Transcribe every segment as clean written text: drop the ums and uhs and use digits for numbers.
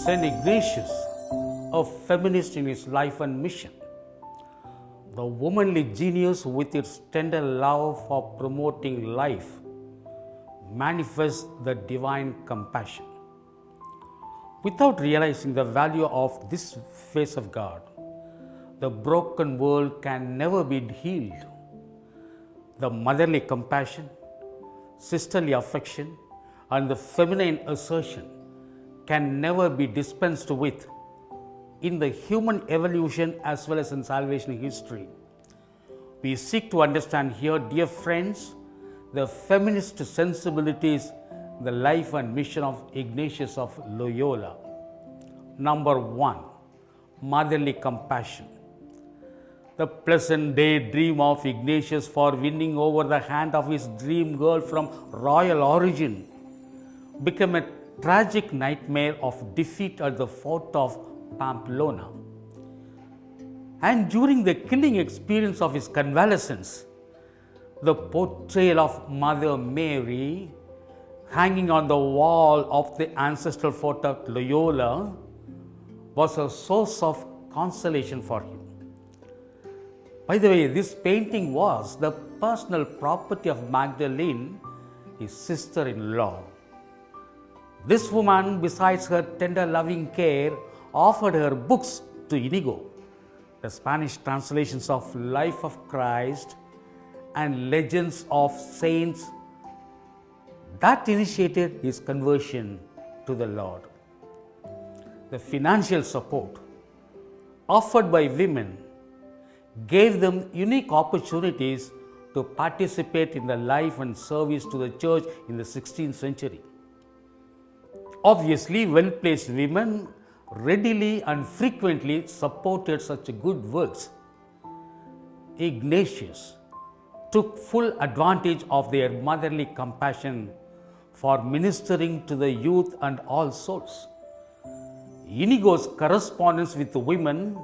St. Ignatius, a feminist in his life and mission. The womanly genius, with its tender love for promoting life, manifests the divine compassion. Without realizing the value of this face of God, the broken world can never be healed. The motherly compassion, sisterly affection, and the feminine assertion can never be dispensed with in the human evolution as well as in salvation history. We seek to understand here, dear friends, the feminist sensibilities, the life and mission of Ignatius of Loyola. Number 1, motherly compassion. The pleasant day dream of Ignatius for winning over the hand of his dream girl from royal origin became a tragic nightmare of defeat at the fort of Pamplona. And during the killing experience of his convalescence, the portrayal of Mother Mary hanging on the wall of the ancestral fort of Loyola was a source of consolation for him. By the way, this painting was the personal property of Magdalene, his sister-in-law. This woman, besides her tender loving care, offered her books to Inigo, the Spanish translations of Life of Christ and Legends of Saints, that initiated his conversion to the Lord. The financial support offered by women gave them unique opportunities to participate in the life and service to the church in the 16th century. Obviously, well-placed women readily and frequently supported such good works. Ignatius took full advantage of their motherly compassion for ministering to the youth and all souls. Inigo's correspondence with the women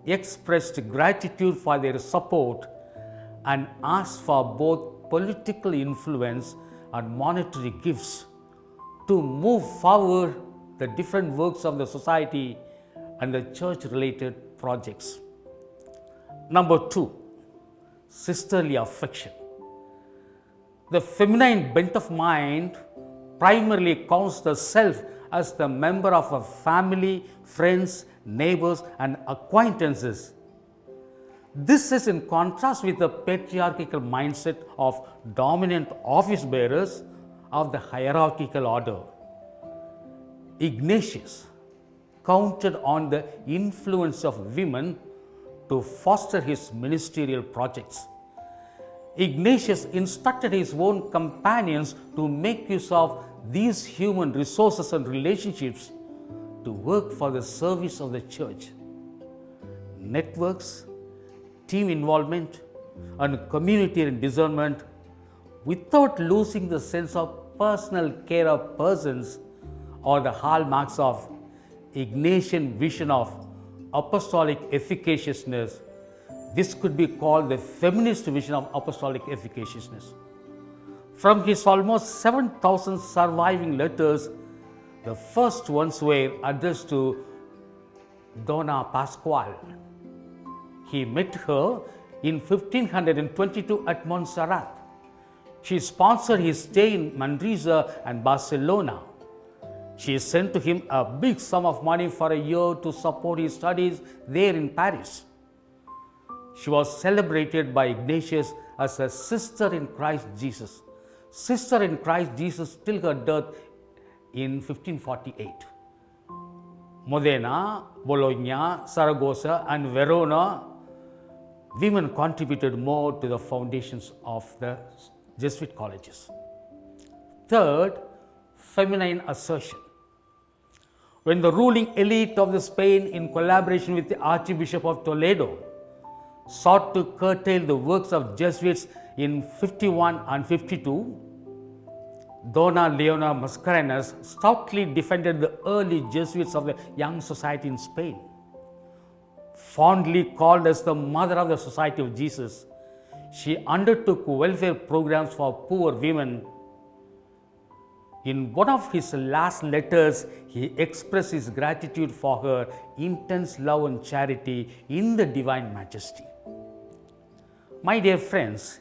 expressed gratitude for their support and asked for both political influence and monetary gifts to move forward the different works of the society and the church-related projects. Number 2, sisterly affection. The feminine bent of mind primarily counts the self as the member of a family, friends, neighbors, and acquaintances. This is in contrast with the patriarchal mindset of dominant office bearers of the hierarchical order. Ignatius counted on the influence of women to foster his ministerial projects. Ignatius instructed his own companions to make use of these human resources and relationships to work for the service of the church. Networks, team involvement, and community discernment without losing the sense of personal care of persons are the hallmarks of Ignatian vision of apostolic efficaciousness. This could be called the feminist vision of apostolic efficaciousness. From his almost 7,000 surviving letters, the first ones were addressed to Donna Pascual. He met her in 1522 at Montserrat. She sponsored his stay in Manresa and Barcelona. She sent to him a big sum of money for a year to support his studies there in Paris. She was celebrated by Ignatius as a sister in Christ Jesus. Sister in Christ Jesus till her death in 1548. Modena, Bologna, Saragossa, and Verona, women contributed more to the foundations of the Jesuit colleges. Third, feminine assertion. When the ruling elite of the Spain, in collaboration with the Archbishop of Toledo, sought to curtail the works of Jesuits in 51 and 52, Donna Leona Mascarenas stoutly defended the early Jesuits of the young society in Spain. Fondly called as the mother of the Society of Jesus, she undertook welfare programs for poor women In one of his last letters, he expressed his gratitude for her intense love and charity in the Divine Majesty. My dear friends,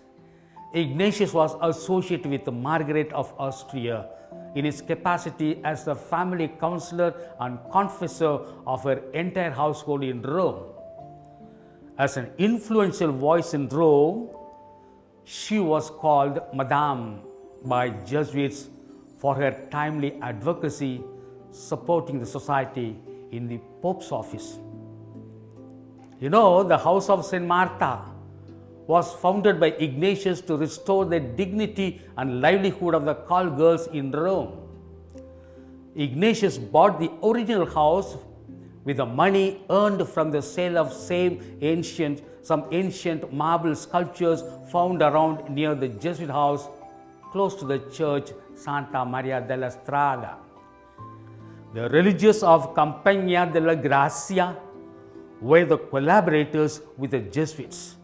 Ignatius was associated with Margaret of Austria in his capacity as the family counselor and confessor of her entire household in Rome. As an influential voice in Rome, she was called Madame by Jesuits for her timely advocacy supporting the society in the Pope's office. You know, the House of St. Martha was founded by Ignatius to restore the dignity and livelihood of the call girls in Rome. Ignatius bought the original house with the money earned from the sale of some ancient marble sculptures found around near the Jesuit house close to the church Santa Maria della Strada. The religious of Campagna della Grazia were the collaborators with the Jesuits.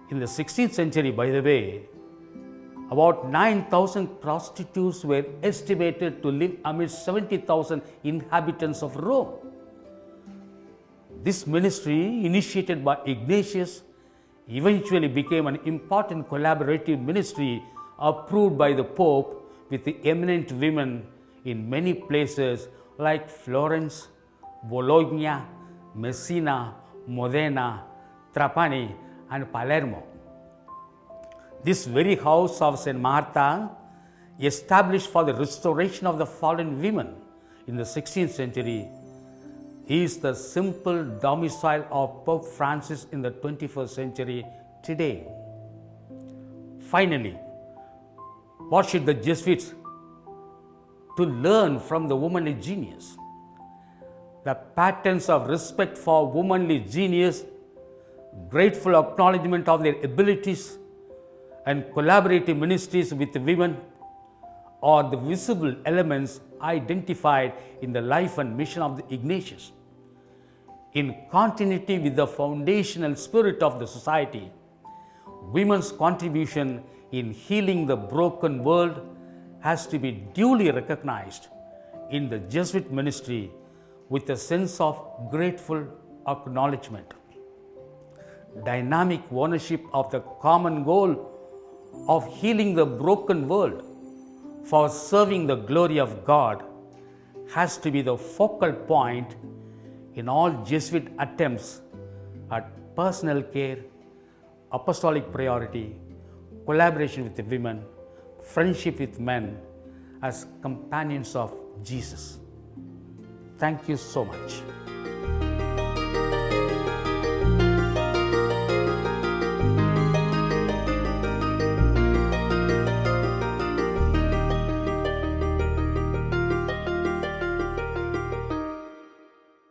In the 16th century, by the way, about 9,000 prostitutes were estimated to live amidst 70,000 inhabitants of Rome. This ministry, initiated by Ignatius, eventually became an important collaborative ministry approved by the Pope with the eminent women in many places like Florence, Bologna, Messina, Modena, Trapani, and Palermo. This very house of St. Martha, established for the restoration of the fallen women in the 16th century, is the simple domicile of Pope Francis in the 21st century today. Finally, what should the Jesuits to learn from the womanly genius? The patterns of respect for womanly genius, grateful acknowledgement of their abilities, and collaborative ministries with women are the visible elements identified in the life and mission of the Ignatius. In continuity with the foundational spirit of the society, women's contribution in healing the broken world has to be duly recognized in the Jesuit ministry with a sense of grateful acknowledgement. Dynamic ownership of the common goal of healing the broken world for serving the glory of God has to be the focal point in all Jesuit attempts at personal care, apostolic priority, collaboration with the women, friendship with men as companions of Jesus. Thank you so much.